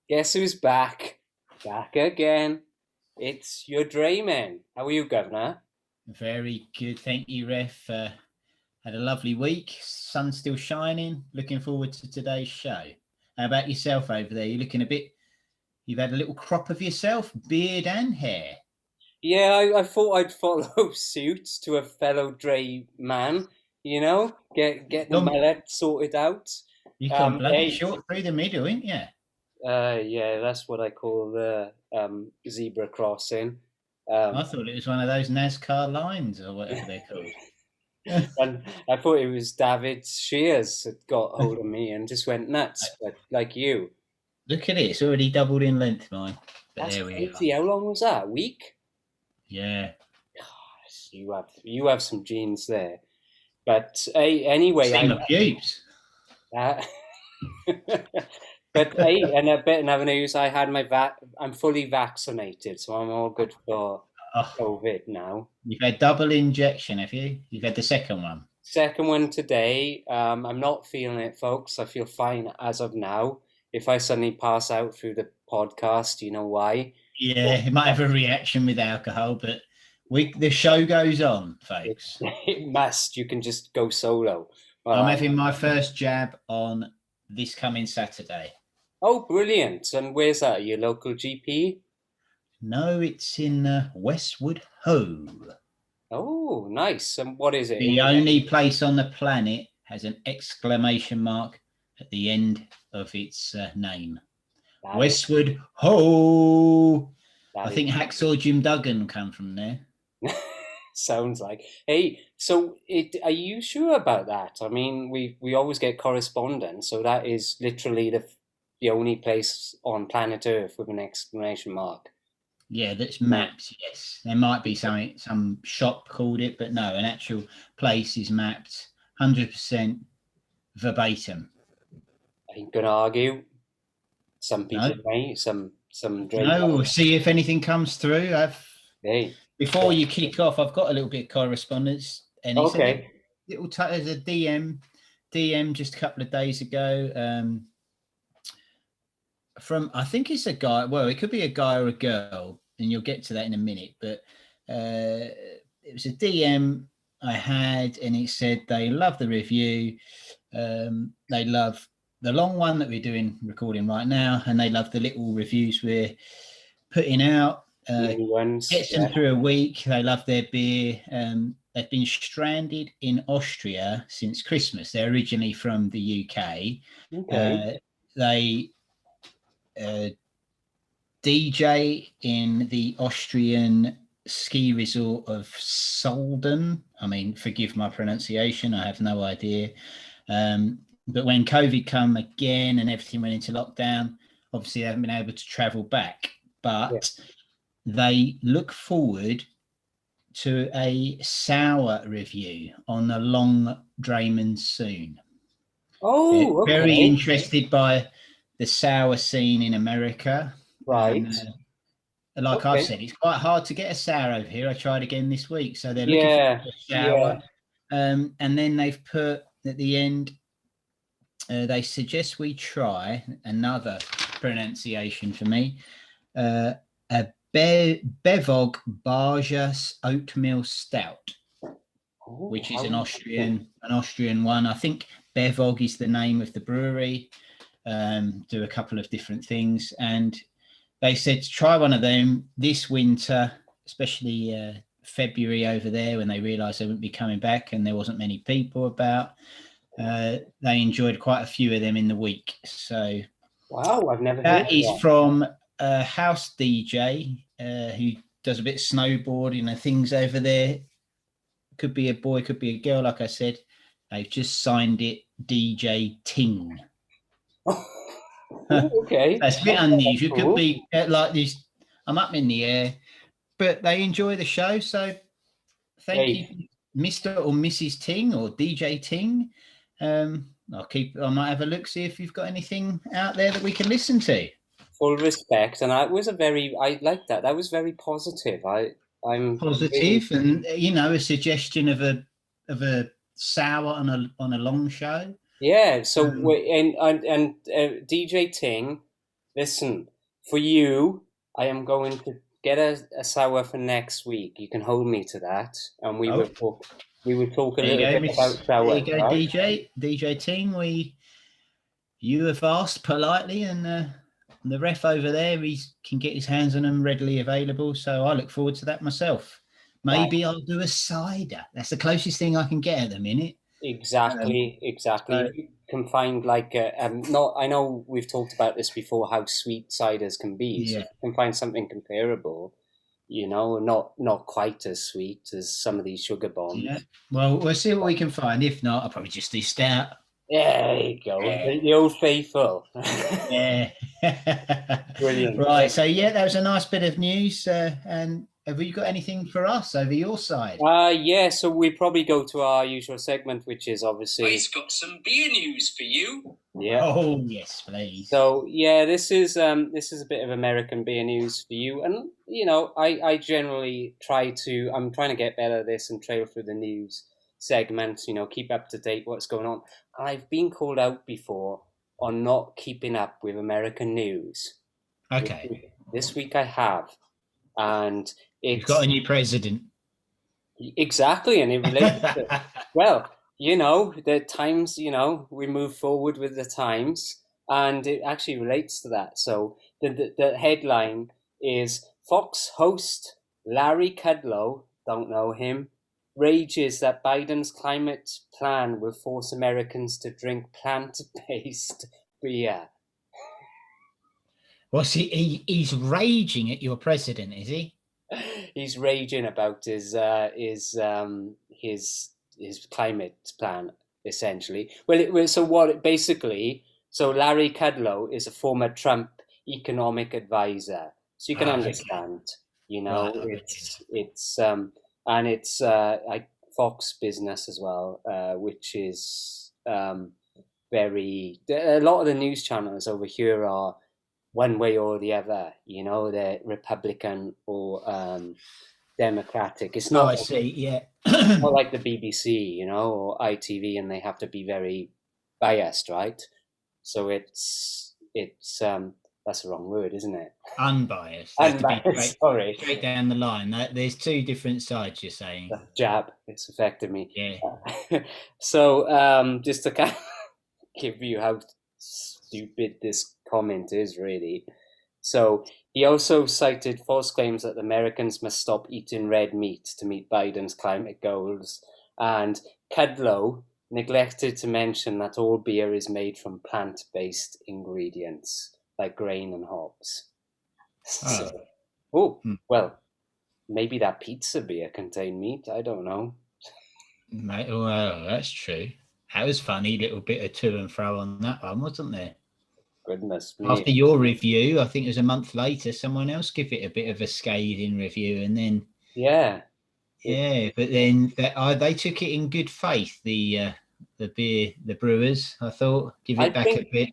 Guess who's back? Back again. It's your Draymen. How are you, Governor? Very good, thank you, Ref. Had a lovely week. Sun's still shining. Looking forward to today's show. How about yourself over there? You're looking a bit. You've had a little crop of yourself, beard and hair. Yeah, I thought I'd follow suit to a fellow Dray man. Get the mullet sorted out. You come bloody short through the middle, ain't you? Yeah, that's what I call the zebra crossing. I thought it was one of those NASCAR lines or whatever they're called. And I thought it was David Shears that got hold of me and just went nuts, but like you. Look at it, it's already doubled in length, mine. But That's there we crazy. are. How long was that? A week? Yeah. Gosh, you have some genes there. But anyway, Same of pubes. But and a bit another news. I had I'm fully vaccinated, so I'm all good for COVID now. You've had double injection, have you? You've had the second one. Second one today. I'm not feeling it, folks. I feel fine as of now. If I suddenly pass out through the podcast, you know why? Yeah, it might have a reaction with alcohol, but the show goes on, folks. It must. You can just go solo. Well, I'm having my first jab on this coming Saturday. Oh, brilliant. And where's that? Your local GP? No, it's in Westwood Ho. Oh, nice. And what is it? The only place on the planet has an exclamation mark at the end of its name. Westwood Ho. I think Hacksaw Jim Duggan come from there. Sounds like. Hey, so are you sure about that? I mean, we always get correspondence, so that is literally the only place on planet Earth with an exclamation mark. Yeah, that's mapped. Yes, there might be some shop called it, but no, an actual place is mapped 100% verbatim. I ain't gonna argue. Some people may, some. No, we'll see if anything comes through. Before you kick off, I've got a little bit of correspondence, and it's there's a DM just a couple of days ago. From, I think it's a guy. Well, it could be a guy or a girl, and you'll get to that in a minute. But it was a DM I had, and it said they love the review. They love the long one that we're recording right now, and they love the little reviews we're putting out. Gets them through a week. They love their beer. They've been stranded in Austria since Christmas. They're originally from the UK. Okay. They DJ in the Austrian ski resort of Solden. I mean, forgive my pronunciation. I have no idea. But when COVID come again and everything went into lockdown, obviously they haven't been able to travel back. But they look forward to a sour review on the long DrayMens soon. Oh, okay. Very interested by the sour scene in America. Right. Like I've said, it's quite hard to get a sour over here. I tried again this week. So they're looking for a sour. Yeah. And then they've put at the end, they suggest we try another pronunciation for me, a Bevog Barjas Oatmeal Stout, which is an Austrian one. I think Bevog is the name of the brewery. Do a couple of different things, and they said to try one of them this winter, especially February over there when they realised they wouldn't be coming back and there wasn't many people about. They enjoyed quite a few of them in the week. So wow, I've never heard that is from a house DJ who does a bit of snowboarding and things over there. Could be a boy, could be a girl, like I said. They've just signed it DJ Ting. Okay. That's a bit unusual. Cool. Could be like this. I'm up in the air, but they enjoy the show. So thank you, Mr. or Mrs. Ting or DJ Ting. I might have a look, see if you've got anything out there that we can listen to. Full respect, and I like that. That was very positive. I'm positive, really... and a suggestion of a sour on a long show. Yeah. So and DJ Ting, Listen, for you, I am going to get a sour for next week. You can hold me to that, and we will talk a little bit about sour. There you go, right? DJ Ting. You have asked politely, and the ref over there, he can get his hands on them readily available. So I look forward to that myself. Maybe I'll do a cider. That's the closest thing I can get at the minute. Exactly. If you can find like not, I know we've talked about this before, how sweet ciders can be. So if you can find something comparable, not quite as sweet as some of these sugar bombs. Yeah. Well, we'll see what we can find. If not, I'll probably just do stout. There you go. The old faithful. Yeah. Brilliant. Right. So that was a nice bit of news. And have you got anything for us over your side? Yeah, so we probably go to our usual segment, which is obviously... I've got some beer news for you. Yeah. Oh, yes, please. So, yeah, this is a bit of American beer news for you. And, I generally I'm trying to get better at this and trail through the news segment, keep up to date what's going on. And I've been called out before on not keeping up with American news. Okay. This week I have. And you've got a new president. Exactly, and it relates to, well, the times, we move forward with the times, and it actually relates to that. So the headline is Fox host Larry Kudlow, don't know him, rages that Biden's climate plan will force Americans to drink plant-based beer. Well, see, he's raging at your president, is he? He's raging about his climate plan, essentially. So Larry Kudlow is a former Trump economic advisor, so you can understand, it's like Fox Business as well, which is a lot of the news channels over here are one way or the other, they're Republican or Democratic. It's not. I see. Yeah. Not like the BBC, or ITV, and they have to be very biased, right? So it's that's the wrong word, isn't it? Unbiased. Unbiased. Sorry. Straight down the line. There's two different sides. You're saying. Jab. It's affected me. Yeah. So just to kind of give you how stupid this comment is, really. So he also cited false claims that Americans must stop eating red meat to meet Biden's climate goals, and Kudlow neglected to mention that all beer is made from plant-based ingredients like grain and hops. Well, maybe that pizza beer contained meat. I don't know. Well, that's true. That was funny. Little bit of to and fro on that one, wasn't there? Goodness me. After your review, I think it was a month later, someone else gave it a bit of a scathing review, and then but then they took it in good faith. The brewers, I thought, give it back a bit.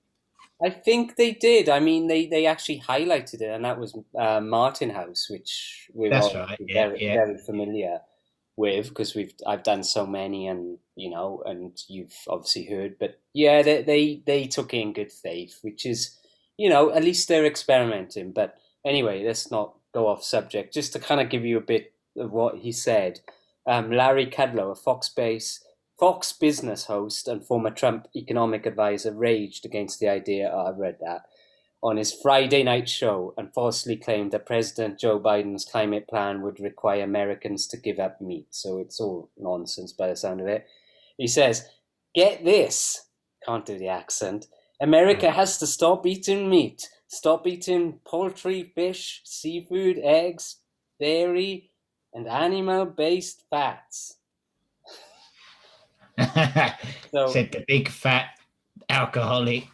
I think they did. I mean, they actually highlighted it, and that was Martin House, which we're very familiar with because I've done so many, and and you've obviously heard. But yeah, they took it in good faith, which is at least they're experimenting. But anyway, let's not go off subject. Just to kind of give you a bit of what he said, Larry Kudlow, a Fox Business host and former Trump economic advisor, raged against the idea. I read that on his Friday night show and falsely claimed that President Joe Biden's climate plan would require Americans to give up meat. So it's all nonsense by the sound of it. He says, get this, can't do the accent, America has to stop eating meat, stop eating poultry, fish, seafood, eggs, dairy, and animal-based fats. So, said the big fat alcoholic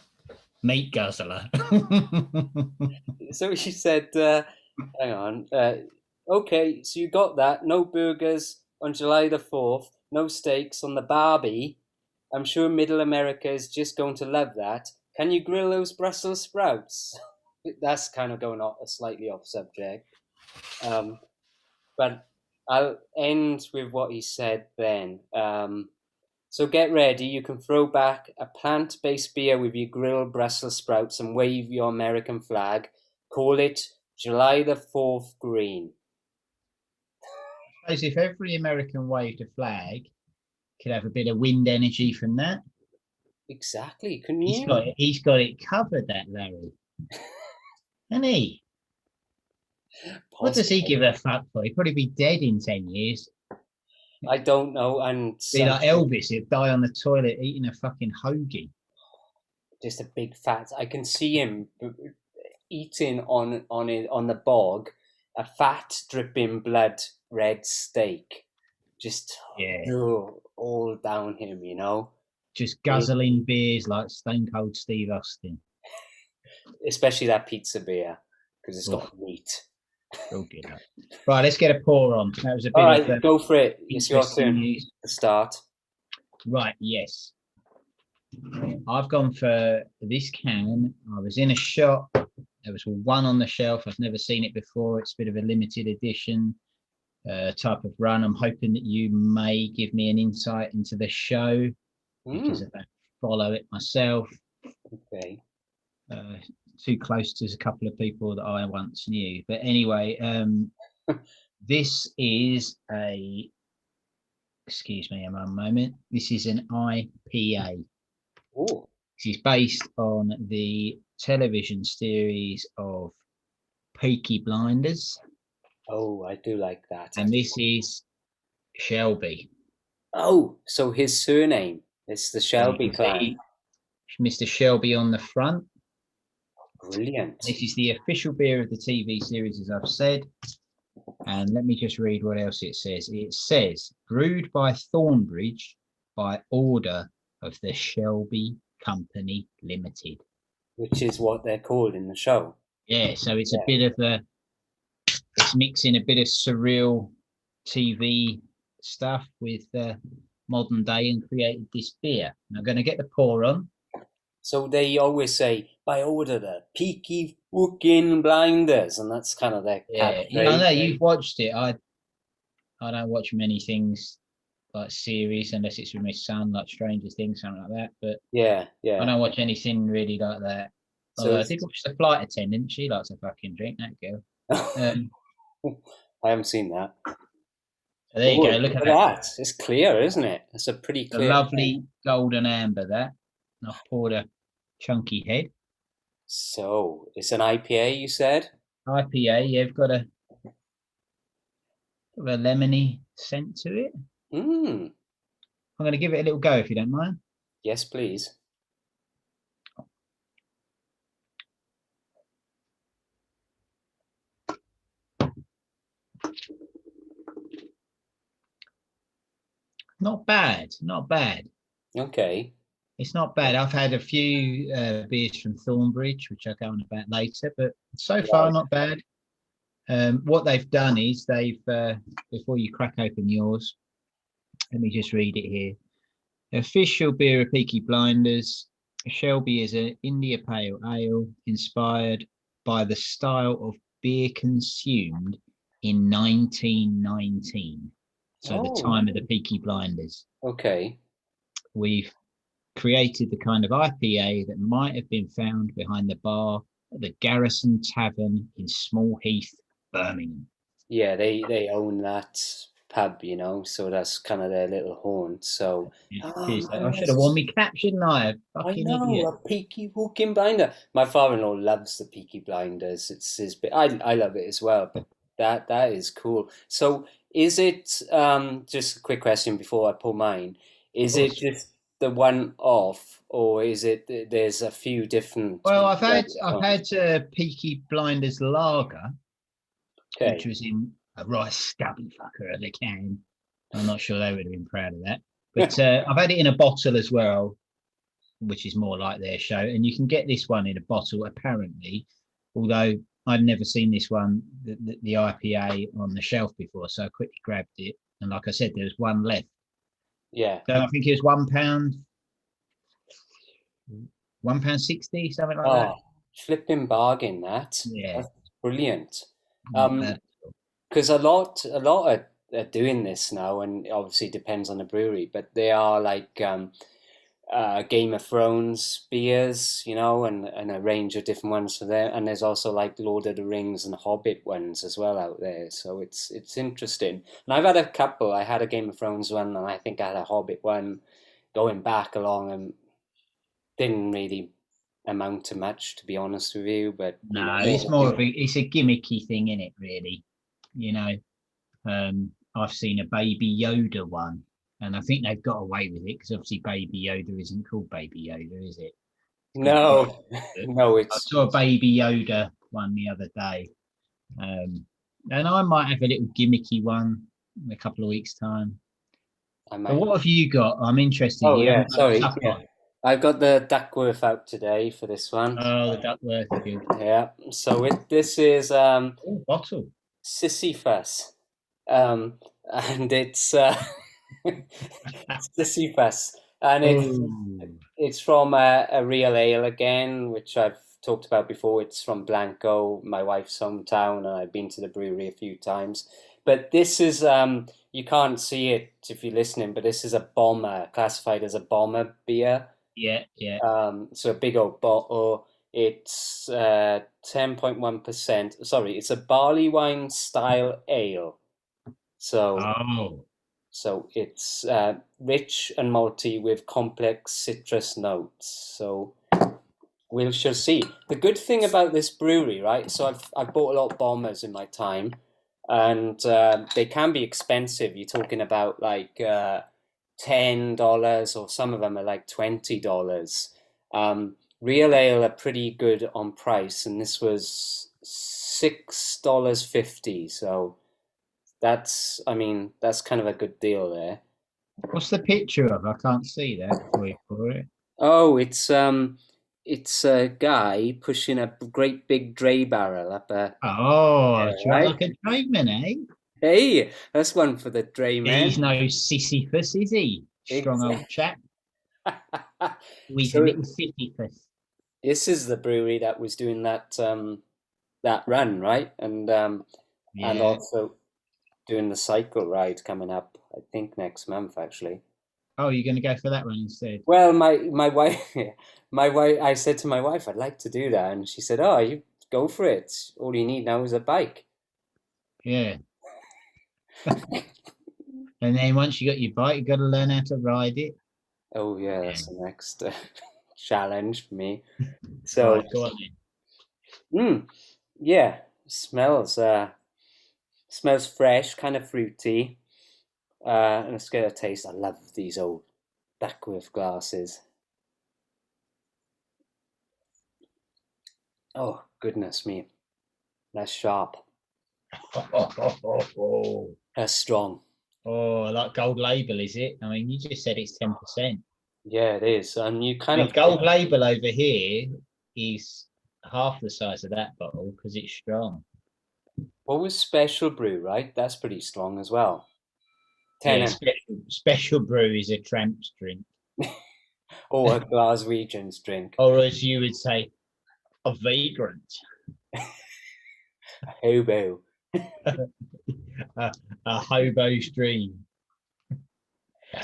meat guzzler. So she said, hang on, okay, so you got that, no burgers on July the 4th, no steaks on the Barbie. I'm sure Middle America is just going to love that. Can you grill those Brussels sprouts? That's kind of going slightly off subject. But I'll end with what he said then. So get ready. You can throw back a plant-based beer with your grilled Brussels sprouts and wave your American flag. Call it July the 4th green. I suppose if every American waved a flag, could have a bit of wind energy from that. Exactly. Couldn't He's you? got it covered, that Larry. Hasn't he? What does he give a fuck for? He'd probably be dead in 10 years. I don't know. And Be like Elvis, he'd die on the toilet eating a fucking hoagie. just a big fat. I can see him eating on the bog a fat dripping blood red steak, just all down him, you know. Just guzzling beers like Stone Cold Steve Austin. Especially that pizza beer because it's got meat. Okay. Right, let's get a pour on. That was a bit. All right, go for it. It's your turn to start. Right, yes. I've gone for this can. I was in a shop. There was one on the shelf. I've never seen it before. It's a bit of a limited edition type of run. I'm hoping that you may give me an insight into the show because I don't follow it myself. Okay. Too close to a couple of people that I once knew. But anyway, this is excuse me a moment. This is an IPA. Oh. This is based on the television series of Peaky Blinders. Oh, I do like that. And this is Shelby. Oh, so his surname. It's the Shelby clan. Mr. Shelby on the front. Brilliant. This is the official beer of the TV series, as I've said. And let me just read what else it says. It says, brewed by Thornbridge by order of the Shelby Company Limited. Which is what they're called in the show. Yeah, so it's a bit of it's mixing a bit of surreal TV stuff with modern day and created this beer. And I'm going to get the pour on. So they always say, by order the Peaky Blinders, and that's kind of their catchphrase. Yeah, I know you've watched it. I don't watch many things like series unless it's with my son, like Stranger Things, something like that. But yeah, I don't watch anything really like that. So I did watch The Flight Attendant. She likes a fucking drink, that girl. I haven't seen that. So there you go. Look at that. It's clear, isn't it? It's a pretty clear. A lovely golden amber there. I've poured a chunky head. So it's an IPA, you said? IPA, you've got a lemony scent to it. I'm going to give it a little go if you don't mind. Yes, please. Not bad. Okay. It's not bad. I've had a few beers from Thornbridge, which I'll go on about later, but so far not bad. What they've done is before you crack open yours, let me just read it here. Official beer of Peaky Blinders. Shelby is an India Pale Ale inspired by the style of beer consumed in 1919. So the time of the Peaky Blinders. Okay. We've created the kind of IPA that might have been found behind the bar at the Garrison Tavern in Small Heath, Birmingham. Yeah, they own that pub, you know, so that's kind of their little haunt. So I should have worn me cap, shouldn't I? I know, a Peaky Blinder. My father-in-law loves the Peaky Blinders. It's his bit. I love it as well, but that is cool. So is it just a quick question before I pull mine? Is it just the one off, or is it there's a few different? Well, I've had Peaky Blinders Lager, which was in a right stubby fucker of the can. I'm not sure they would have been proud of that. But I've had it in a bottle as well, which is more like their show. And you can get this one in a bottle, apparently, although I'd never seen this one, the IPA, on the shelf before. So I quickly grabbed it. And like I said, there was one left. Yeah. So I think it was £1.60, something like that. Flipping bargain, that. Yeah. That's brilliant. Because a lot of are doing this now, and obviously depends on the brewery, but they are like Game of Thrones beers, you know, and a range of different ones for there. And there's also like Lord of the Rings and Hobbit ones as well out there. So it's interesting. And I've had a couple. I had a Game of Thrones one, and I think I had a Hobbit one going back along, and didn't really amount to much, to be honest with you. But you know, it's more of it's a gimmicky thing, isn't it? Really, you know. I've seen a Baby Yoda one, and I think they've got away with it because obviously Baby Yoda isn't called Baby Yoda, is it? No, no, I saw a Baby Yoda one the other day, and I might have a little gimmicky one in a couple of weeks' time. But what have you got? I'm interested. Oh, yeah, sorry. Yeah. I've got the Duckworth out today for this one. Oh, the Duckworth. Yeah. So this is bottle Sisyphus, and it's Sisyphus, and it's from a real ale again, which I've talked about before. It's from Blanco, my wife's hometown, and I've been to the brewery a few times. But this is you can't see it if you're listening, but this is a bomber, classified as a bomber beer. Yeah. So a big old bottle. It's 10.1%. Sorry, it's a barley wine style ale. So it's rich and malty with complex citrus notes. So we shall see. The good thing about this brewery, right? So I've bought a lot of bombers in my time, and they can be expensive. You're talking about like $10, or some of them are like $20. Real ale are pretty good on price, and this was $6.50. So that's kind of a good deal there. What's the picture of? I can't see that for it. Oh, it's a guy pushing a great big DrayBarrel up a. Right? Like a drayman, eh? Hey, that's one for the draymen. He's no Sisyphus, is he? Strong old chap. He's a little Sisyphus. This is the brewery that was doing that run, right? And also doing the cycle ride coming up, I think next month actually. Oh, you're going to go for that one instead? Well, my wife, I said to my wife, I'd like to do that, and she said, "Oh, you go for it. All you need now is a bike." Yeah. And then once you got your bike, you got to learn how to ride it. Oh yeah, that's the next challenge for me. So, right, go on then. Smells fresh, kind of fruity. And let's get a taste. I love these old Duckworth glasses. Oh, goodness me. That's sharp. That's strong. Oh, like Gold Label, is it? I mean, you just said it's 10%. Yeah, it is. And you Gold Label over here is half the size of that bottle because it's strong. What was Special Brew, right? That's pretty strong as well. Special Brew is a tramp's drink. Or a Glaswegian's drink. Or as you would say, a vagrant. A hobo. a hobo's dream.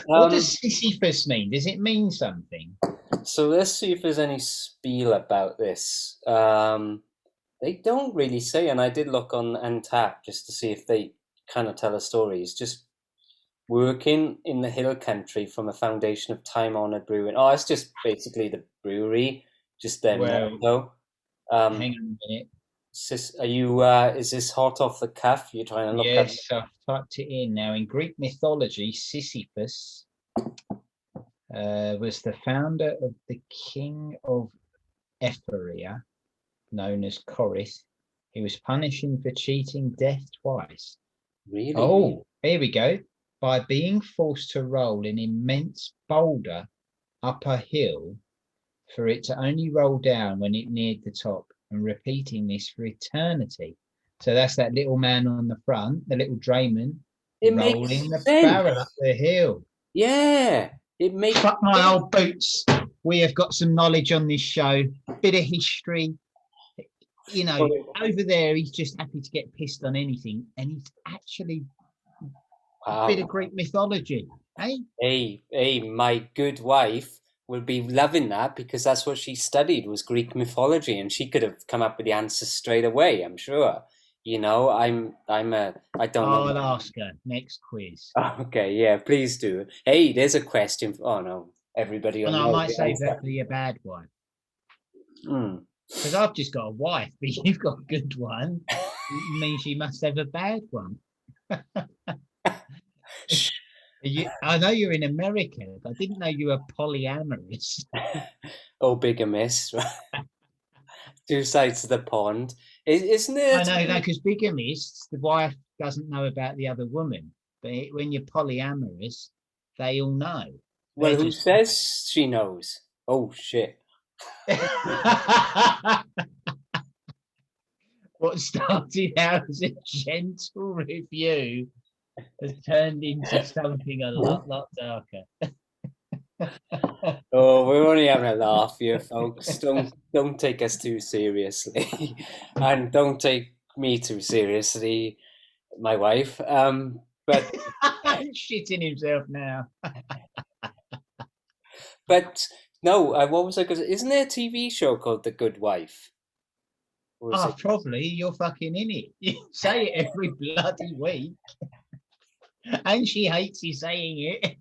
What does Sisyphus mean? Does it mean something? So let's see if there's any spiel about this. They don't really say, and I did look on Untapped just to see if they kind of tell a story. It's just working in the hill country from a foundation of time-honored brewing. Oh, it's just basically the brewery, just their motto. Hang on a minute. Are you? Is this hot off the cuff? You're trying to look up? Yes, I've typed it in now. In Greek mythology, Sisyphus was the founder of the king of Ephyria, known as Corinth. He was punishing for cheating death twice. Really? Oh, here we go. By being forced to roll an immense boulder up a hill for it to only roll down when it neared the top, and repeating this for eternity. So that's that little man on the front, the little drayman, rolling the barrel up the hill. Yeah, it makes. Fuck my old boots. We have got some knowledge on this show, bit of history. You know, over there, he's just happy to get pissed on anything, and he's actually A bit of Greek mythology, eh? Hey, my good wife will be loving that because that's what she studied was Greek mythology, and she could have come up with the answers straight away, I'm sure. You know, I don't know. I'll ask her next quiz. Okay, yeah, please do. Hey, there's a question. Oh no, everybody will know. I might save that for your bad wife. Because I've just got a wife, but you've got a good one. It means she must have a bad one. I know you're in America, but I didn't know you were polyamorous. Oh, bigamist. Two sides of the pond. Isn't it? I know, because bigamists, the wife doesn't know about the other woman. But when you're polyamorous, they all know. Well, who says she knows? Oh, shit. What started out as a gentle review has turned into something a lot darker. Oh, we're only having a laugh here, folks. Don't take us too seriously, and don't take me too seriously, my wife. But shitting himself now. But no, what was I going to say? Isn't there a TV show called The Good Wife? Probably. You're fucking in it. You say it every bloody week. And she hates you saying it.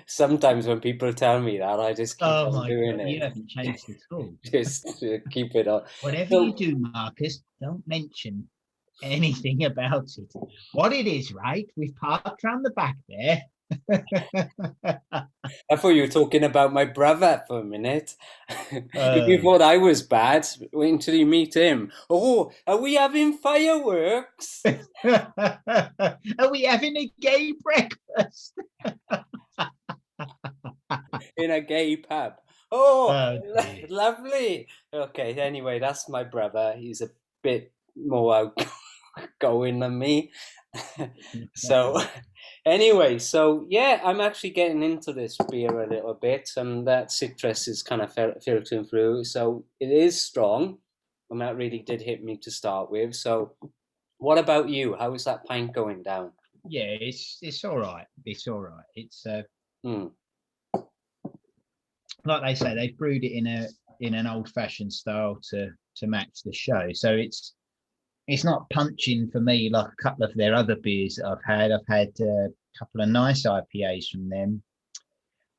Sometimes when people tell me that, I just keep on doing it. You haven't changed at all. Just to keep it on. Whatever you do, Marcus, don't mention anything about it. What it is, right? We've parked around the back there. I thought you were talking about my brother for a minute. You thought I was bad. Wait until you meet him. Oh, are we having fireworks? Are we having a gay breakfast? In a gay pub. Oh, lovely. Okay, anyway, that's my brother. He's a bit more outgoing than me. So anyway, yeah, I'm actually getting into this beer a little bit, and that citrus is kind of filtering through. So it is strong, and that really did hit me to start with. So what about you? How is that pint going down? Yeah, it's all right. It's all right. It's like they say, they've brewed it in an old-fashioned style to match the show. So it's not punching for me like a couple of their other beers that I've had. I've had a couple of nice IPAs from them.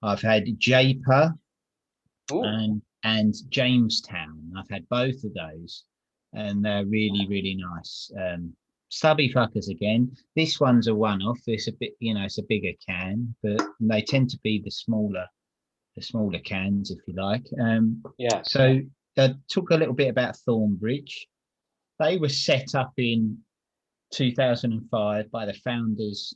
I've had Japer and Jamestown. I've had both of those, and they're really, really nice. Stubby fuckers again. This one's a one-off. It's a bit, it's a bigger can, but they tend to be the smaller cans, if you like. So I talk a little bit about Thornbridge. They were set up in 2005 by the founders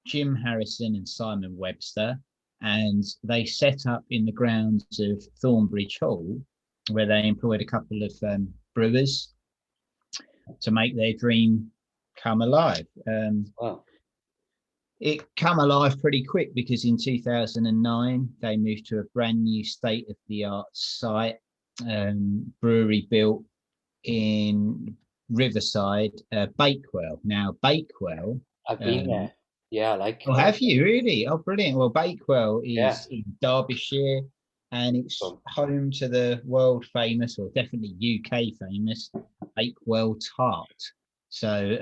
Jim Harrison and Simon Webster, and they set up in the grounds of Thornbridge Hall, where they employed a couple of brewers to make their dream come alive. It come alive pretty quick because in 2009 they moved to a brand new state-of-the-art site, brewery built in Riverside, Bakewell. Now, Bakewell. I've been there. Yeah, I like. Oh, have you really? Oh, brilliant. Well, Bakewell is in Derbyshire, and it's home to the world famous, or definitely UK famous, Bakewell tart. So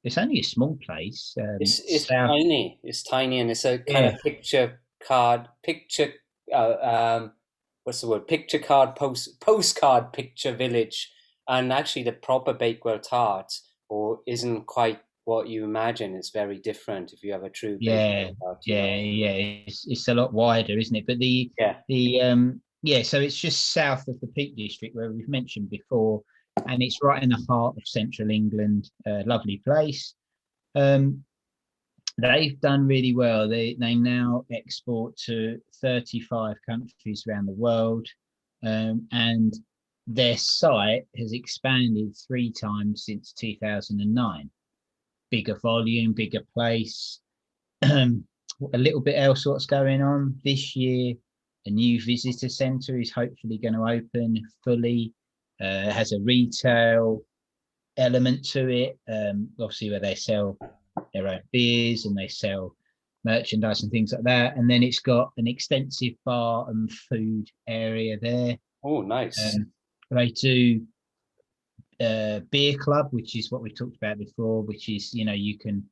it's only a small place. It's tiny. It's tiny, and it's a kind of picture card. What's the word? Picture card postcard picture village. And actually, the proper Bakewell tart isn't quite what you imagine. It's very different if you have a true Bakewell tart. It's a lot wider, isn't it? But so it's just south of the Peak District, where we've mentioned before, and it's right in the heart of central England. Lovely place. They've done really well. They now export to 35 countries around the world, and their site has expanded 3 times since 2009. Bigger volume, bigger place. A little bit else what's going on this year. A new visitor centre is hopefully going to open fully. Has a retail element to it. Obviously, where they sell their own beers and they sell merchandise and things like that. And then it's got an extensive bar and food area there. Oh, nice. They do beer club, which is what we talked about before, which is, you can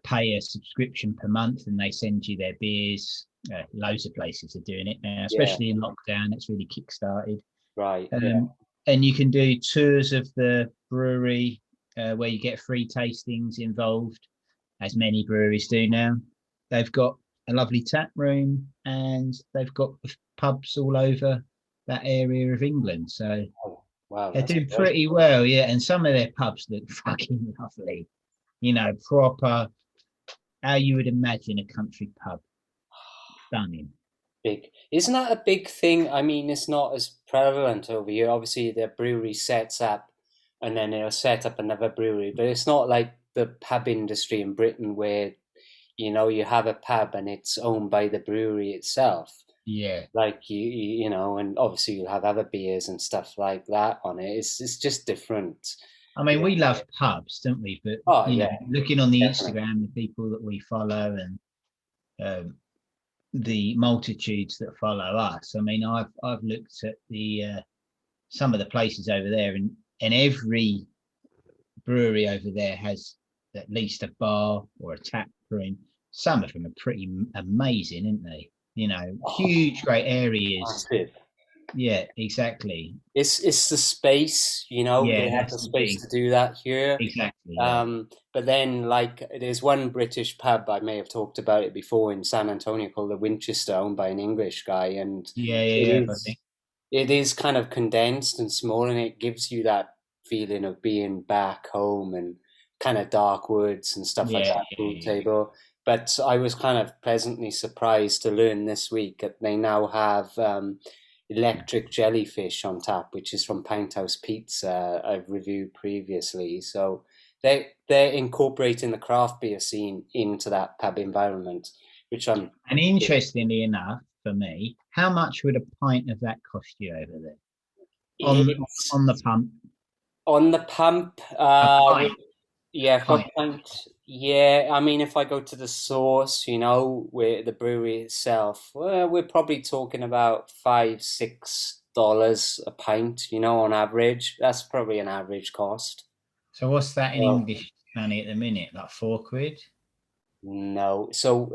pay a subscription per month and they send you their beers. Loads of places are doing it now, especially in lockdown. It's really kickstarted. Right. And you can do tours of the brewery where you get free tastings involved, as many breweries do now. They've got a lovely tap room and they've got pubs all over that area of England. So wow, they're doing pretty well, yeah. And some of their pubs look fucking lovely. Proper, how you would imagine a country pub. Stunning. Big. Isn't that a big thing? I mean, it's not as prevalent over here. Obviously, the brewery sets up and then they'll set up another brewery, but it's not like the pub industry in Britain where, you have a pub and it's owned by the brewery itself. Yeah. Like, and obviously you'll have other beers and stuff like that on it. It's just different. I mean, we love pubs, don't we? But, looking on the Instagram, the people that we follow and the multitudes that follow us. I mean, I've looked at the some of the places over there, and every brewery over there has at least a bar or a tap room. Some of them are pretty amazing, aren't they? Huge, great areas. Massive. Yeah, exactly. It's the space, they have the space to do that here. Exactly. But then, like, there's one British pub, I may have talked about it before, in San Antonio called the Winchester, owned by an English guy, and it is kind of condensed and small, and it gives you that feeling of being back home and kind of dark woods and stuff like that. Pool table. But I was kind of pleasantly surprised to learn this week that they now have electric jellyfish on tap, which is from Pint House Pizza, I've reviewed previously. So they're incorporating the craft beer scene into that pub environment, which I'm. And interestingly enough, for me, how much would a pint of that cost you over there on the pump? On the pump, pint. Yeah, I mean, if I go to the source, where the brewery itself, we're probably talking about $5-6 a pint, on average. That's probably an average cost. So what's that in English money at the minute? Like £4? No. So,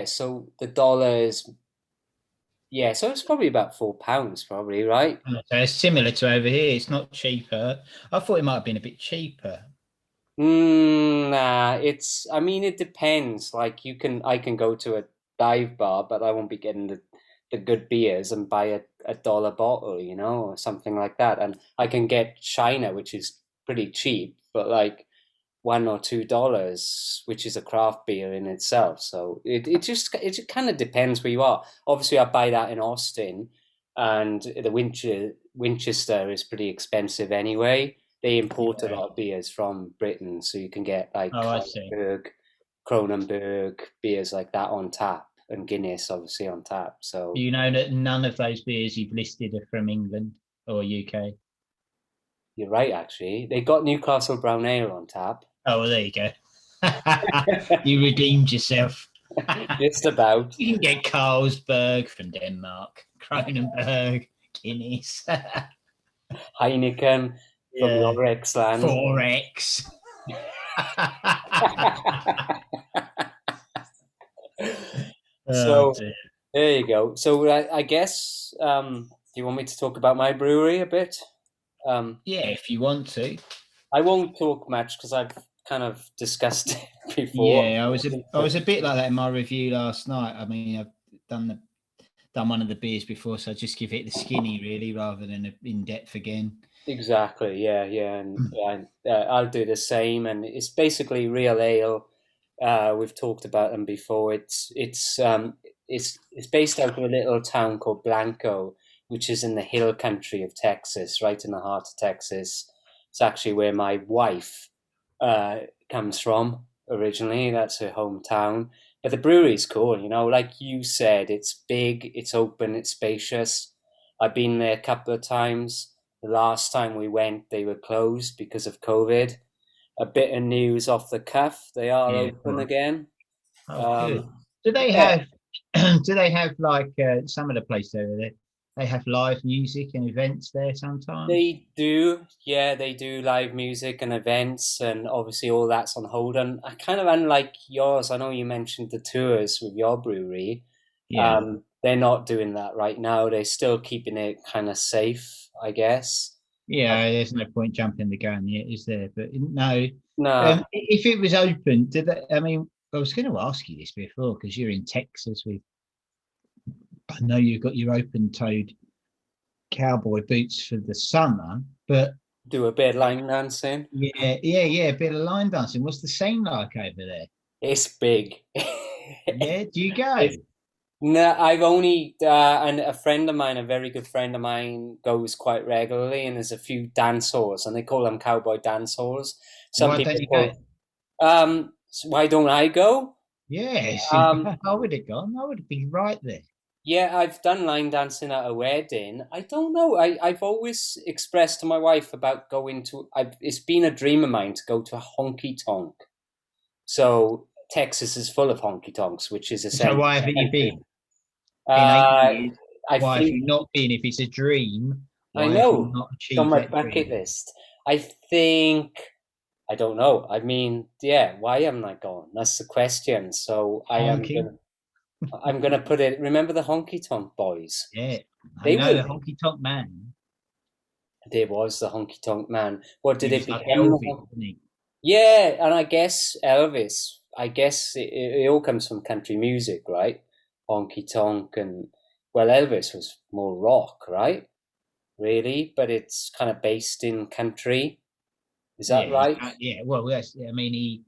so the dollar is, so it's probably about £4, probably, right? So it's similar to over here. It's not cheaper. I thought it might have been a bit cheaper. Nah, it depends. Like I can go to a dive bar, but I won't be getting the good beers and buy a dollar bottle, or something like that. And I can get China, which is pretty cheap, but like $1 or $2, which is a craft beer in itself. So it just kind of depends where you are. Obviously, I buy that in Austin, and the Winchester is pretty expensive anyway. They import a lot of beers from Britain, so you can get like Kronenberg beers like that on tap, and Guinness obviously on tap. So you know that none of those beers you've listed are from England or UK. You're right, actually. They got Newcastle Brown Ale on tap. Oh, well, there you go. You redeemed yourself. Just about. You can get Carlsberg from Denmark, Kronenberg, Guinness, Heineken. From Lorex land. 4X. So there you go. So I guess, do you want me to talk about my brewery a bit? If you want to. I won't talk much because I've kind of discussed it before. Yeah, I was a bit like that in my review last night. I mean, I've done one of the beers before, so I just give it the skinny really, rather than in depth again. Exactly. Yeah, and I'll do the same. And it's basically real ale. We've talked about them before. It's based out of a little town called Blanco, which is in the hill country of Texas, right in the heart of Texas. It's actually where my wife comes from originally. That's her hometown. But the brewery's cool, like you said, it's big, it's open, it's spacious. I've been there a couple of times. The last time we went, they were closed because of COVID. A bit of news off the cuff: they are open again. Good. Do they have? Do they have like some of the places over there? They have live music and events there sometimes. They do, yeah, they do live music and events, and obviously all that's on hold. And I kind of unlike yours. I know you mentioned the tours with your brewery. Yeah. They're not doing that right now. They're still keeping it kind of safe, I guess. Yeah, there's no point jumping the gun yet, is there? But no. If it was open, did they, I mean, I was going to ask you this before because you're in Texas I know you've got your open-toed cowboy boots for the summer, but do a bit of line dancing. Yeah, a bit of line dancing. What's the scene like over there? It's big. Yeah, do you go? No, I've only and a friend of mine, a very good friend of mine, goes quite regularly, and there's a few dance halls, and they call them cowboy dance halls. Some why people don't you call, go? Why don't I go? Yes, I would have gone. I would be right there. Yeah, I've done line dancing at a wedding. I don't know. I've always expressed to my wife about going to. It's been a dream of mine to go to a honky tonk. So Texas is full of honky tonks, which is essentially. So why haven't you been? Why have you not been? If it's a dream, I know. It's on my bucket list. I think. I don't know. I mean, yeah. Why haven't I gone? That's the question. So I'm gonna put it. Remember the honky tonk boys? Yeah, I know the honky tonk man. There was the honky tonk man. What did it become? Elvis, yeah, and I guess Elvis. I guess it all comes from country music, right? Honky tonk and Elvis was more rock, right? Really, but it's kind of based in country. Is that right? Yeah. Well, yes. I mean, he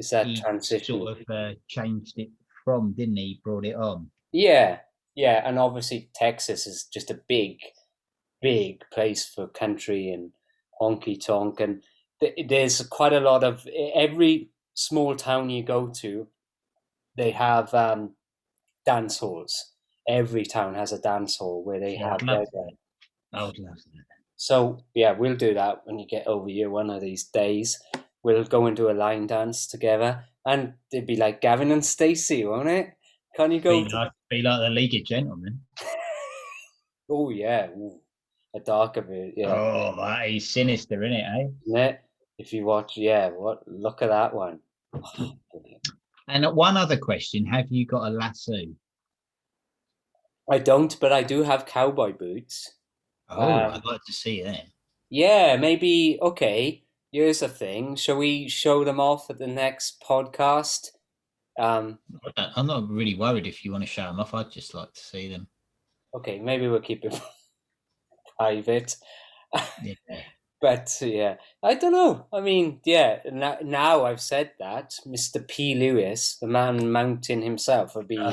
transition sort of changed it from, didn't he? Brought it on. Yeah, and obviously Texas is just a big place for country and honky tonk, and there's quite a lot of every small town you go to, they have dance halls. Every town has a dance hall where they have. I would love that. So yeah, we'll do that when you get over here one of these days. We'll go and do a line dance together, and it'd be like Gavin and Stacey, won't it? Can you go? Be like the League of Gentlemen. Oh yeah, a darker bit. Yeah. Oh, that is sinister, isn't it? Eh? Yeah. If you watch, look at that one. Oh, and one other question: have you got a lasso? I don't, but I do have cowboy boots. Oh, I'd like to see them. Yeah, maybe. Okay, here's the thing. Shall we show them off at the next podcast? I'm not really worried if you want to show them off. I'd just like to see them. Okay, maybe we'll keep it private. Yeah. But yeah, I don't know. I mean, yeah, now I've said that, Mr. P. Lewis, the man mountain himself, will be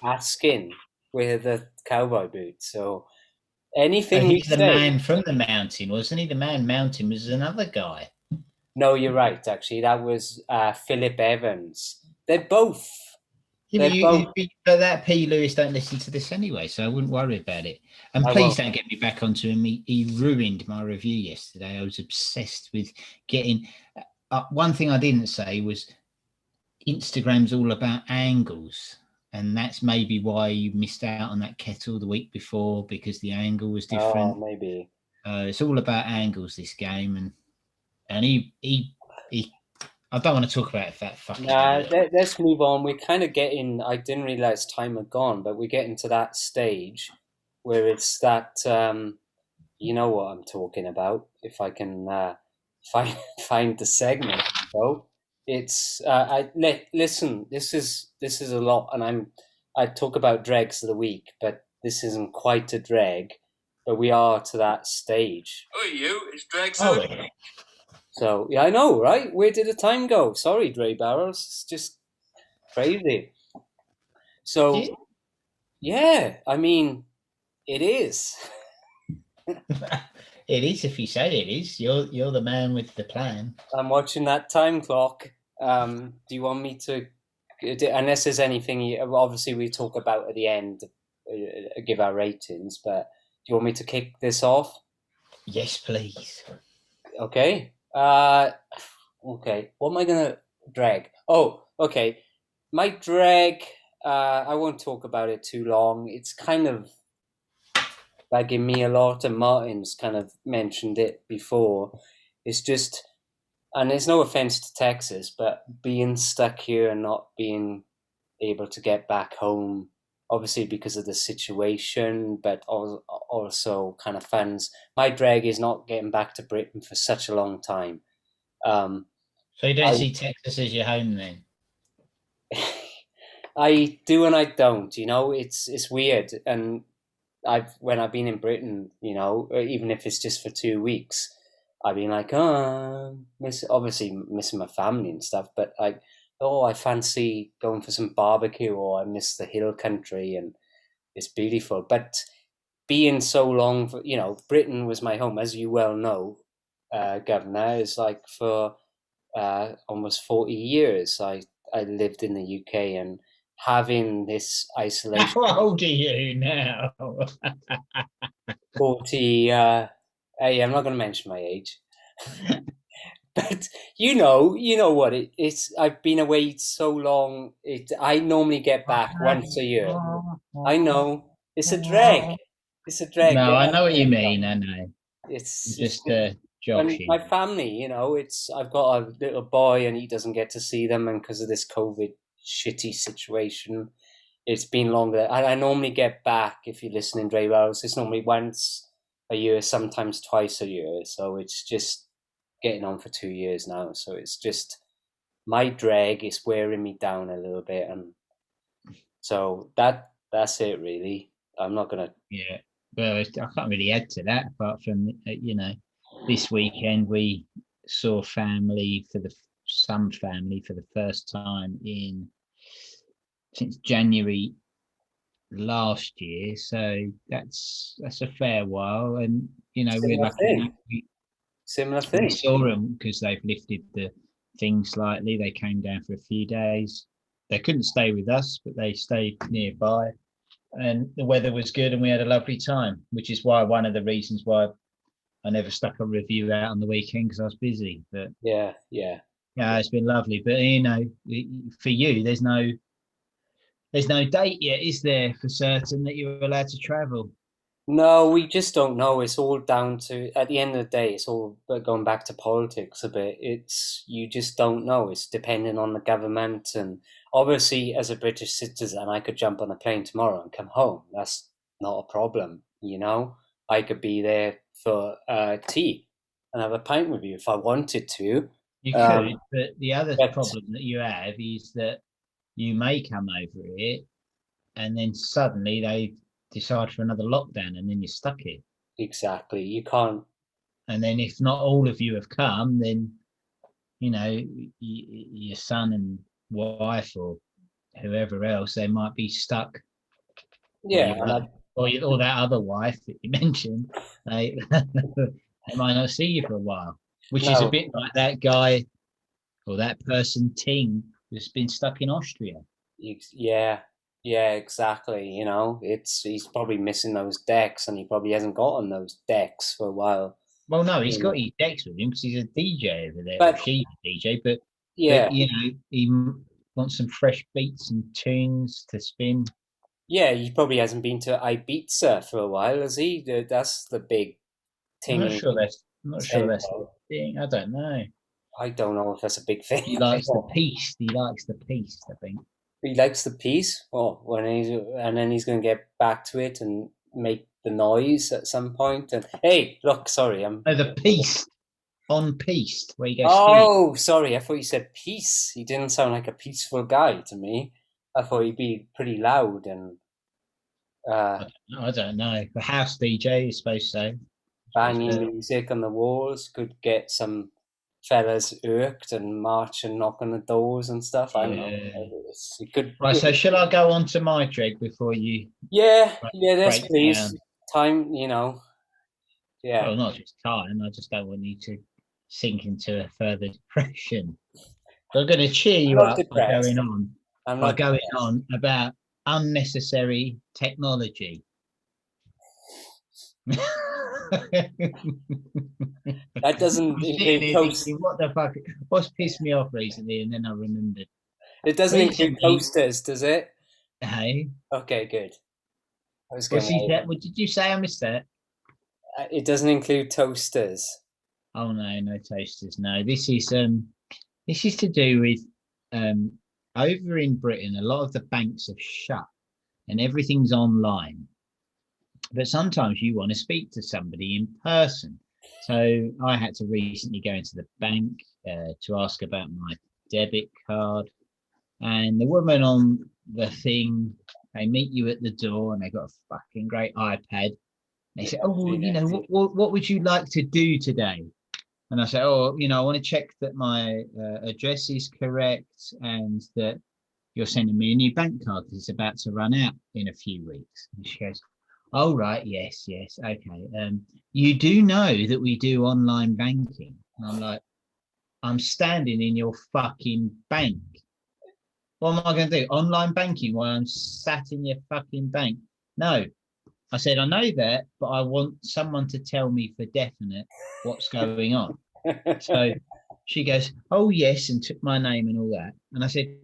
asking with the cowboy boots. So anything he's the man from the mountain, wasn't he? The man mountain was another guy. No, you're right. Actually, that was Philip Evans. They're both. But that P. Lewis don't listen to this anyway, so I wouldn't worry about it. And please don't get me back onto him. He ruined my review yesterday. I was obsessed with getting. One thing I didn't say was Instagram's all about angles, and that's maybe why you missed out on that kettle the week before, because the angle was different. Oh, maybe. It's all about angles, this game, and he I don't want to talk about that fucking. Let's move on. We're kind of getting. I didn't realize time had gone, but we're getting to that stage where it's that. You know what I'm talking about. If I can find the segment, so it's. Listen. This is a lot, and I talk about dregs of the week, but this isn't quite a dreg, but we are to that stage. Oh, it's dregs of the week. So, yeah, I know, right? Where did the time go? Sorry, DrayBarrels. It's just crazy. So, yeah, I mean, it is. It is if you say it is. You're the man with the plan. I'm watching that time clock. Do you want me to, unless there's anything, obviously we talk about at the end, give our ratings, but do you want me to kick this off? Yes, please. Okay. Okay. What am I gonna drag? Oh, okay. My drag. I won't talk about it too long. It's kind of bugging me a lot, and Martin's kind of mentioned it before. It's just, and there's no offense to Texas, but being stuck here and not being able to get back home, obviously because of the situation, but also kind of fans. My drag is not getting back to Britain for such a long time. So you don't see Texas as your home then? I do and I don't. It's weird. And when I've been in Britain, even if it's just for 2 weeks, I've been like, obviously missing my family and stuff, but like, I fancy going for some barbecue, or I miss the hill country, and it's beautiful. But being so long for, Britain was my home, as you well know, Governor, is like for almost 40 years. I lived in the UK, and having this isolation. How old are you now? 40. Hey, I'm not going to mention my age. But you know what it's. I've been away so long. I normally get back once a year. I know it's a drag. It's a drag. No, I know what you mean. I know. It's just joshing. My family, I've got a little boy, and he doesn't get to see them, and because of this COVID shitty situation, it's been longer. I normally get back, if you're listening, DrayBarrels, it's normally once a year, sometimes twice a year. So it's just getting on for 2 years now. So it's just, my drag is wearing me down a little bit. And so that's it, really. I'm not going to. Yeah. Well, I can't really add to that, apart from, this weekend we saw some family for the first time since January last year. So that's a fair while. And, we're lucky. Similar thing. We saw them because they've lifted the thing slightly. They came down for a few days. They couldn't stay with us, but they stayed nearby. And the weather was good, and we had a lovely time, which is one of the reasons why I never stuck a review out on the weekend, because I was busy. But yeah, it's been lovely. But for you, there's no date yet, is there, for certain that you're allowed to travel? No, we just don't know. It's all down to, at the end of the day, it's all going back to politics a bit. You just don't know. It's depending on the government. And obviously, as a British citizen, I could jump on a plane tomorrow and come home. That's not a problem, I could be there for tea and have a pint with you if I wanted to. You could, but the other problem that you have is that you may come over here, and then suddenly they decide for another lockdown, and then you're stuck here. Exactly. You can't. And then if not all of you have come, then your son and wife or whoever else, they might be stuck. Yeah. Or that other wife that you mentioned, they might not see you for a while, which is a bit like that guy or that person, Ting, who's been stuck in Austria. Yeah, exactly. He's probably missing those decks, and he probably hasn't gotten those decks for a while. Well, no, he's got his decks with him because he's a DJ over there. She's a DJ, but he wants some fresh beats and tunes to spin. Yeah, he probably hasn't been to Ibiza for a while, has he? That's the big thing. I'm not sure that's the thing. I don't know. I don't know if that's a big thing. He likes the peace. I think. He likes the peace. And then he's going to get back to it and make the noise at some point. And hey, look, sorry, the peace. On peace, where you go. Oh, sorry, I thought you said peace. He didn't sound like a peaceful guy to me. I thought he'd be pretty loud and. I don't know. The house DJ, I suppose so. Banging music on the walls could get some fellas irked and march and knock on the doors and stuff. I don't know. Right, so shall I go on to my drag before you? Yeah, yes, please. Time, Yeah. Well, not just time. I just don't want you to sink into a further depression. So I'm going to cheer you up by going on about unnecessary technology. That doesn't include toast. Thinking, what the fuck? What's pissed me off recently? And then I remembered. It doesn't include toasters, does it? Hey. Okay, good. What did you say? I missed that. It doesn't include toasters. Oh no toasters. No, this is to do with over in Britain. A lot of the banks are shut and everything's online. But sometimes you want to speak to somebody in person. So I had to recently go into the bank to ask about my debit card, and the woman on the thing, they meet you at the door and they got a fucking great iPad. They say, "Oh, well, you know, what would you like to do today?" And I say, "Oh, you know, I want to check that my address is correct and that you're sending me a new bank card because it's about to run out in a few weeks." And she goes, "Oh, right, yes, okay. You do know that we do online banking?" And I'm like, "I'm standing in your fucking bank. What am I going to do? Online banking while I'm sat in your fucking bank?" "No." I said, "I know that, but I want someone to tell me for definite what's going on." So she goes, "Oh, yes," and took my name and all that. And I said,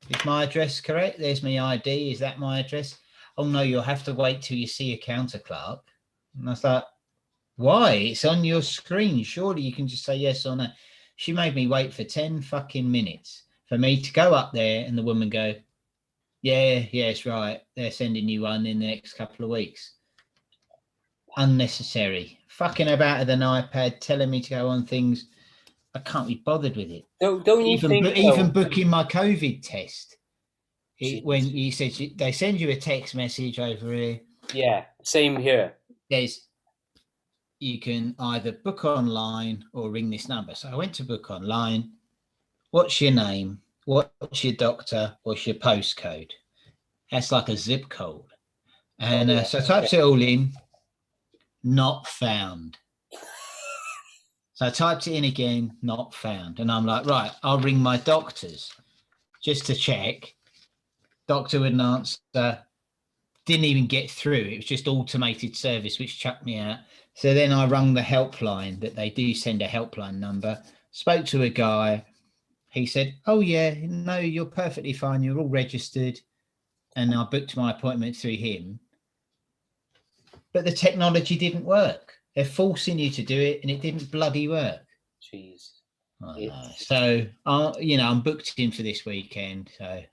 "Is my address correct? There's my ID. Is that my address?" "Oh, no, you'll have to wait till you see a counter clerk." And I was like, "Why? It's on your screen. Surely you can just say yes or no." She made me wait for 10 fucking minutes for me to go up there and the woman go, yes, right. They're sending you one in the next couple of weeks." Unnecessary. Fucking about with an iPad, telling me to go on things. I can't be bothered with it. Don't you think even booking my COVID test? When he says they send you a text message over here. Yeah, same here. You can either book online or ring this number. So I went to book online. What's your name? What's your doctor? What's your postcode? That's like a zip code. And so I typed it all in. Not found. So I typed it in again. Not found. And I'm like, right, I'll ring my doctors just to check. Doctor wouldn't answer. Didn't even get through. It was just automated service, which chucked me out. So then I rung the helpline, that they do send a helpline number. Spoke to a guy. He said, "Oh, yeah, no, you're perfectly fine. You're all registered." And I booked my appointment through him. But the technology didn't work. They're forcing you to do it, and it didn't bloody work. Jeez. So, I'm booked in for this weekend. So,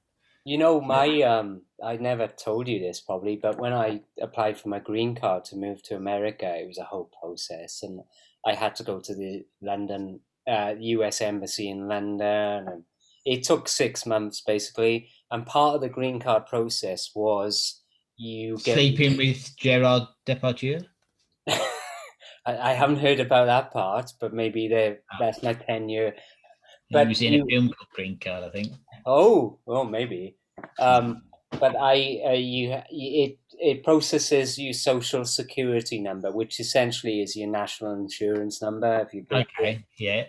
I never told you this probably, but when I applied for my green card to move to America, it was a whole process, and I had to go to the London US Embassy in London, and it took 6 months basically. And part of the green card process was you sleeping with Gerard Depardieu. I haven't heard about that part, but maybe that's my tenure. But he was in a film called Green Card, I think. Oh, maybe. But it processes your social security number, which essentially is your national insurance number. If you yeah.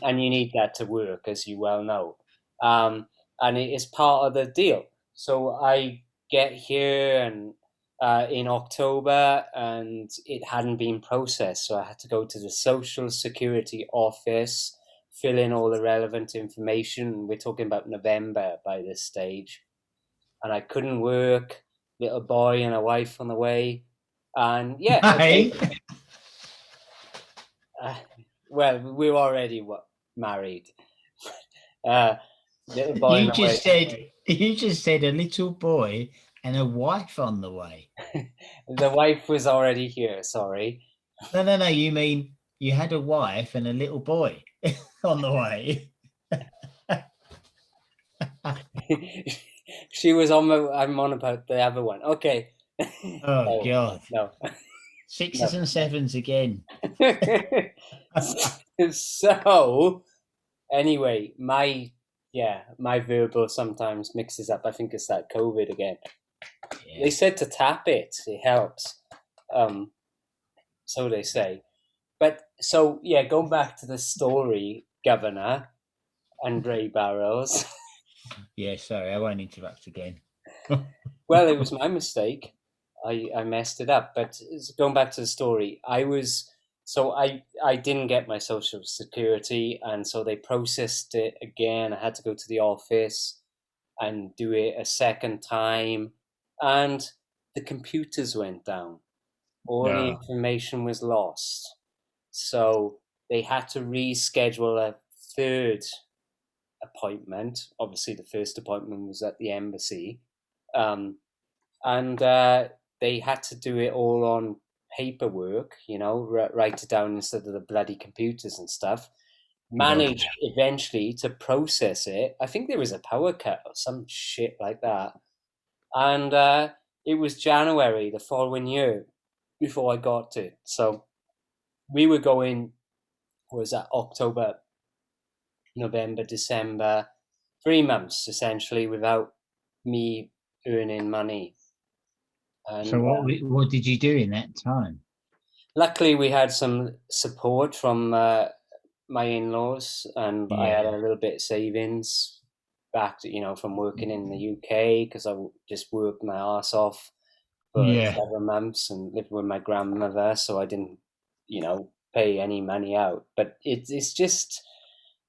And you need that to work, as you well know. And it is part of the deal. So I get here and in October, and it hadn't been processed, so I had to go to the Social Security office, fill in all the relevant information. We're talking about November by this stage, and I couldn't work. Little boy and a wife on the way, and yeah. Okay. Well, we're already married. Little boy. You just said a little boy and a wife on the way. The wife was already here. Sorry. No. You mean you had a wife and a little boy on the way? She was on I'm on about the other one. Okay. Oh God. No. Sixes and sevens again. So anyway, my verbal sometimes mixes up. I think it's that COVID again. Yeah. They said to tap it helps. So they say. But so yeah, going back to the story, Governor and DrayBarrels. Yeah, sorry, I won't interrupt again. Well, it was my mistake. I messed it up. But going back to the story, I didn't get my social security, and so they processed it again. I had to go to the office and do it a second time, and the computers went down. All the information was lost. So they had to reschedule a third appointment. Obviously, the first appointment was at the embassy. And they had to do it all on paperwork, write it down instead of the bloody computers and stuff. Managed eventually to process it. I think there was a power cut or some shit like that. And it was January the following year before I got it. So we were going, was that October, November, December, 3 months essentially without me earning money. And, so what did you do in that time? Luckily, we had some support from my in-laws, and I had a little bit of savings back to, from working in the UK, because I just worked my ass off for 7 months and lived with my grandmother, so I didn't, pay any money out. But it's just,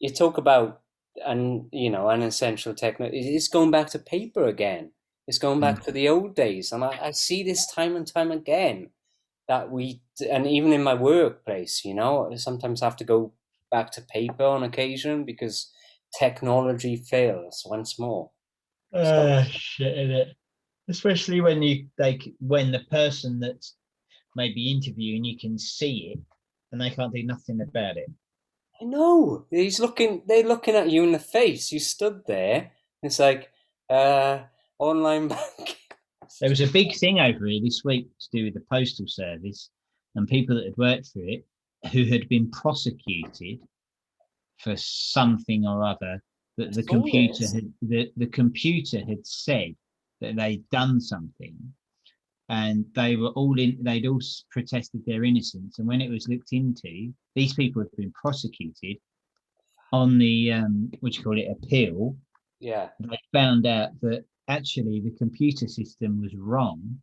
you talk about an essential technology. It's going back to paper again. It's going back to the old days, and I see this time and time again that and even in my workplace, I sometimes have to go back to paper on occasion because technology fails once more. Shit, isn't it? Especially when when the person that's maybe interviewing you can see it and they can't do nothing about it. I know. They're looking at you in the face. You stood there. It's like, online banking. There was a big thing over here this week to do with the postal service and people that had worked for it who had been prosecuted for something or other that the computer had said that they'd done something, and they'd all protested their innocence. And when it was looked into, these people had been prosecuted on the appeal. Yeah. They found out that actually the computer system was wrong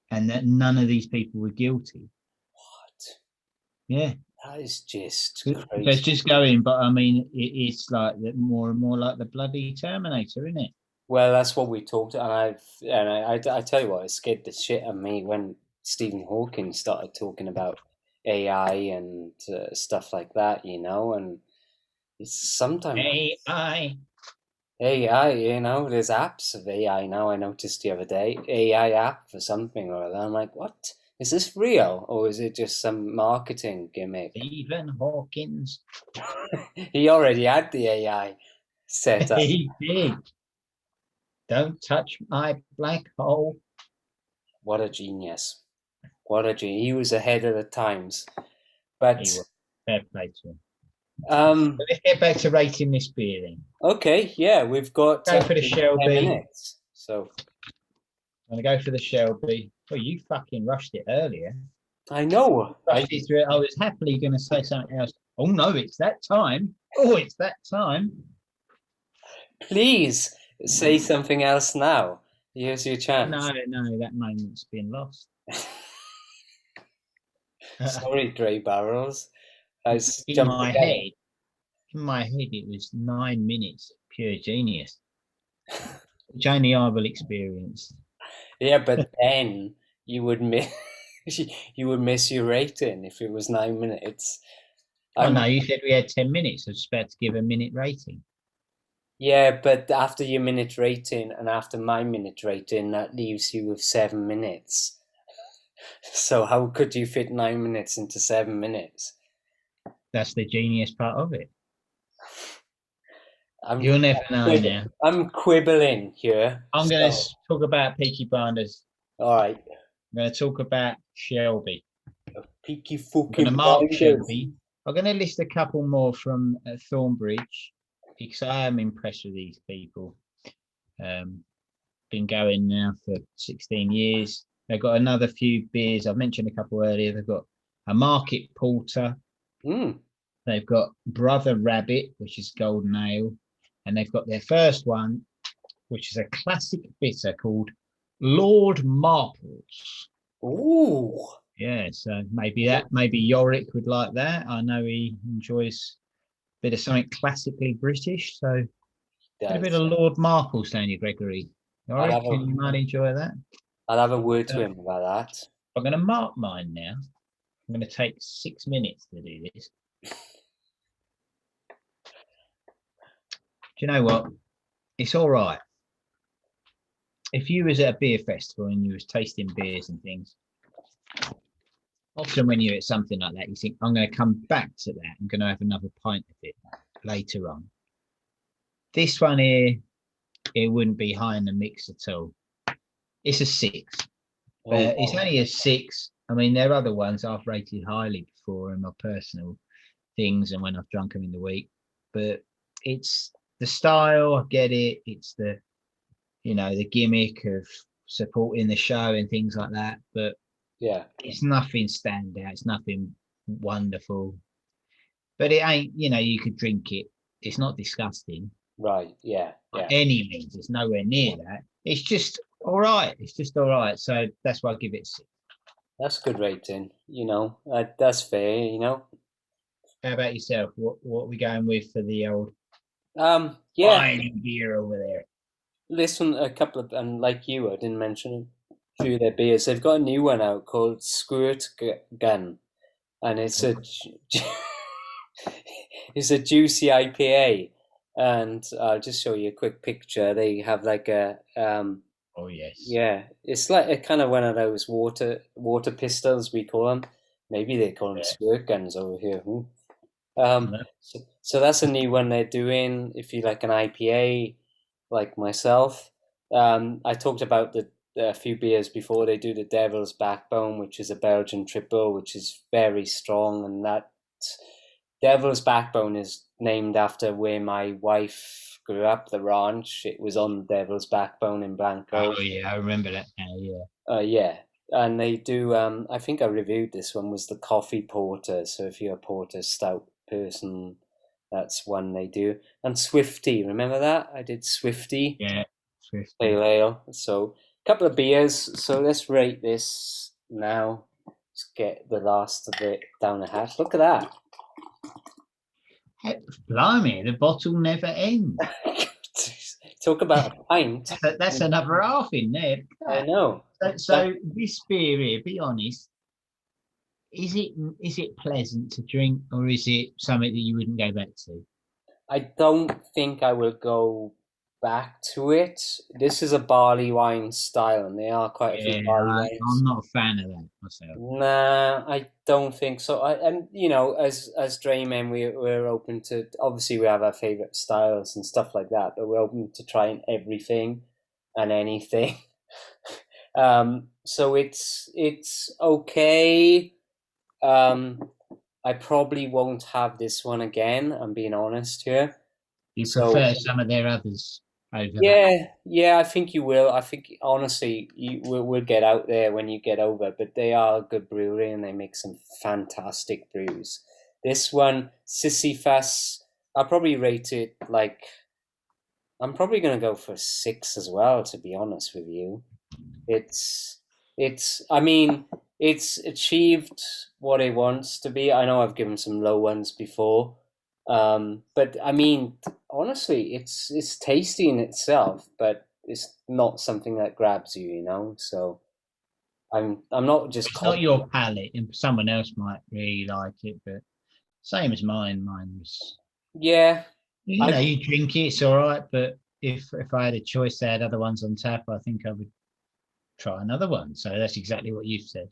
and that none of these people were guilty. What? Yeah. That is just crazy. It's just going, but I mean, it's like more and more like the bloody Terminator, isn't it? Well, that's what we talked, and I tell you what, it scared the shit out of me when Stephen Hawking started talking about AI and stuff like that, and it's sometimes AI, there's apps of AI now. I noticed the other day, AI app for something or other. I'm like, what? Is this real, or is it just some marketing gimmick? Stephen Hawkins. He already had the AI set up. He did. Don't touch my black hole. What a genius. He was ahead of the times. But fair play to him. Let's get back to rating this beer then. Okay, yeah, we've got go for the Shelby. 10 minutes. So I'm gonna go for the Shelby. Well, you fucking rushed it earlier. I know. I was happily gonna say something else. Oh no, it's that time. Oh, it's that time. Please say something else now. Here's your chance. No, that moment's been lost. Sorry, DrayBarrels. In my head, it was 9 minutes, pure genius, which only I will experience. Yeah, but then you would miss your rating if it was 9 minutes. Oh no, you said we had 10 minutes. I was just about to give a minute rating. Yeah, but after your minute rating and after my minute rating, that leaves you with 7 minutes. So how could you fit 9 minutes into 7 minutes? That's the genius part of it. You'll never know now. I'm quibbling here. I'm going to talk about Peaky Blinders. All right. I'm going to talk about Shelby. Peaky fucking Blinders. Shelby. I'm going to list a couple more from Thornbridge because I am impressed with these people. Been going now for 16 years. They've got another few beers. I've mentioned a couple earlier. They've got a Market Porter. They've got Brother Rabbit, which is golden ale. And they've got their first one, which is a classic bitter called Lord Marples. Ooh. Yeah, so maybe Yorick would like that. I know he enjoys a bit of something classically British, so get a bit of Lord Marples down here, Gregory. Yorick, you might enjoy that. I'll have a word to him about that. I'm going to mark mine now. I'm going to take 6 minutes to do this. Do you know what? It's all right. If you was at a beer festival and you was tasting beers and things, often when you're at something like that, you think, I'm going to come back to that. I'm going to have another pint of it later on. This one here, it wouldn't be high in the mix at all. It's a 6. It's only a 6. I mean, there are other ones I've rated highly before in my personal things and when I've drunk them in the week. But it's the style, I get it. It's the, the gimmick of supporting the show and things like that. But yeah, it's nothing standout. It's nothing wonderful. But it ain't, you could drink it. It's not disgusting. Right, yeah. By any means, it's nowhere near that. It's just all right. It's just all right. So that's why I give it a 6. That's good rating. That's fair. How about yourself? What are we going with for the old wine beer over there? Listen, a couple of, and like you, I didn't mention a few of their beers. They've got a new one out called Squirt Gun, and it's it's a juicy IPA. And I'll just show you a quick picture. They have like a oh yes, yeah. It's like a kind of one of those water pistols we call them. Maybe they call them squirt guns over here. So that's a new one they're doing. If you like an IPA, like myself, I talked about a few beers before. They do the Devil's Backbone, which is a Belgian triple, which is very strong, and that Devil's Backbone is named after where my wife grew up, the ranch. It was on Devil's Backbone in Blanco. Oh yeah, I remember that now, yeah. Yeah. And they do, I think I reviewed this one, was the coffee porter. So if you're a porter stout person, that's one they do. And Swifty, remember that? I did Swifty. Yeah, Swifty. Pale ale. So a couple of beers. So let's rate this now. Let's get the last of it down the hatch. Look at that. Blimey, the bottle never ends. Talk about a pint. That's another half in there. I know. So this beer here, be honest, is it pleasant to drink, or is it something that you wouldn't go back to? I don't think I will go back to it. This is a barley wine style, and there are quite a few barley wines. I'm not a fan of that myself. Nah, I don't think so. As Draymen, we're open to, obviously we have our favorite styles and stuff like that, but we're open to trying everything and anything. So it's okay. I probably won't have this one again. I'm being honest here. You prefer some of their others over yeah, I think you will. I think honestly, you will get out there when you get over. But they are a good brewery, and they make some fantastic brews. This one, Sisyphus, I'll probably rate it like. I'm probably going to go for 6 as well. To be honest with you, it's achieved what it wants to be. I know I've given some low ones before. But I mean, honestly, it's tasty in itself, but it's not something that grabs you, So I'm not just. It's not your palate, and someone else might really like it, but same as mine. Mine was. Yeah. You drink it, it's all right. But if I had a choice, they had other ones on tap, I think I would try another one. So that's exactly what you've said.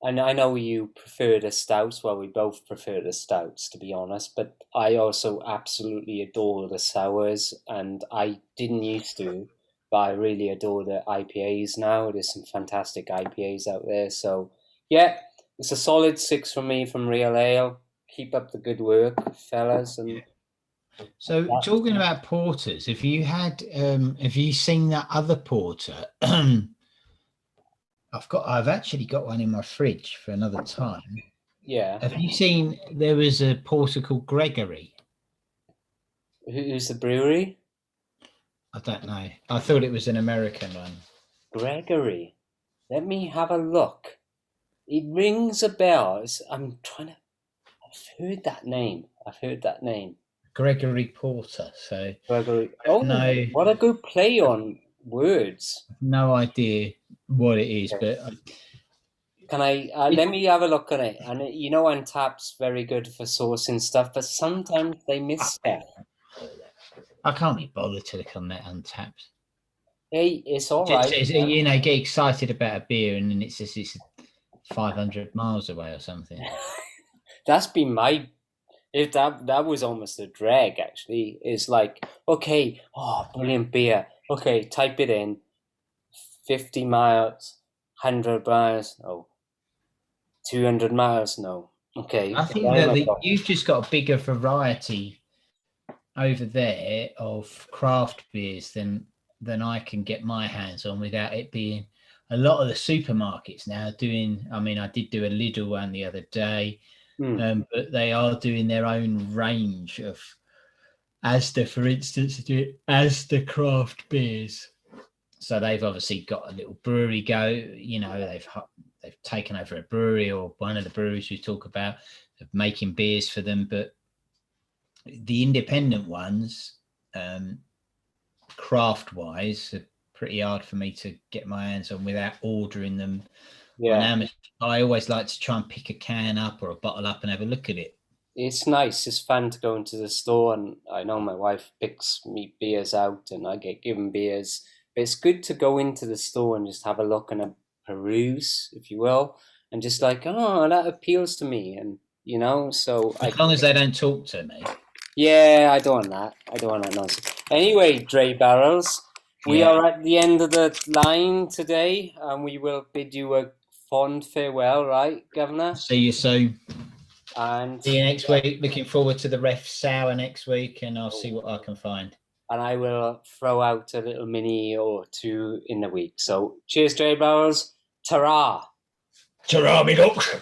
And I know you prefer the stouts. Well, we both prefer the stouts, to be honest. But I also absolutely adore the sours, and I didn't used to, but I really adore the IPAs now. There's some fantastic IPAs out there. So, yeah, it's a solid 6 from me from Real Ale. Keep up the good work, fellas. And so, talking about porters, have you seen that other porter? I've actually got one in my fridge for another time. Yeah. Have you seen, there was a porter called Gregory? Who's the brewery? I don't know. I thought it was an American one. Gregory. Let me have a look. It rings a bell. I'm trying to... I've heard that name. Gregory Porter. So Gregory. Oh, no. What a good play on words. No idea what it is, but can I let me have a look at it? And you know, Untapped's very good for sourcing stuff, but sometimes they miss stuff. I can't be bothered to look on that Untapped. Hey, it's all right. You know, get excited about a beer and then it's 500 miles away or something. That's been my... If that was almost a drag, actually. It's like, okay, brilliant beer. Okay, type it in. 50 miles, 100 miles, no. 200 miles, no. Okay. I think that you've just got a bigger variety over there of craft beers than I can get my hands on without it being... A lot of the supermarkets now doing... I mean, I did do a Lidl one the other day, but they are doing their own range of Asda, for instance, Asda craft beers. So they've obviously got a little brewery go. You know, they've taken over a brewery, or one of the breweries we talk about, of making beers for them. But the independent ones, craft-wise, are pretty hard for me to get my hands on without ordering them on Amazon. I always like to try and pick a can up or a bottle up and have a look at it. It's nice. It's fun to go into the store, and I know my wife picks me beers out, and I get given beers. But it's good to go into the store and just have a look and a peruse, if you will, and just like, oh, that appeals to me, and you know. So as long as they don't talk to me. Yeah, I don't want that. I don't want that nonsense. Anyway, DrayBarrels, we are at the end of the line today, and we will bid you a fond farewell, right, Governor? See you soon. And see you next week. Looking forward to the ref sour next week, and I'll see what I can find. And I will throw out a little mini or two in the week. So cheers, DrayBarrels. Ta-ra! Ta-ra, me duck!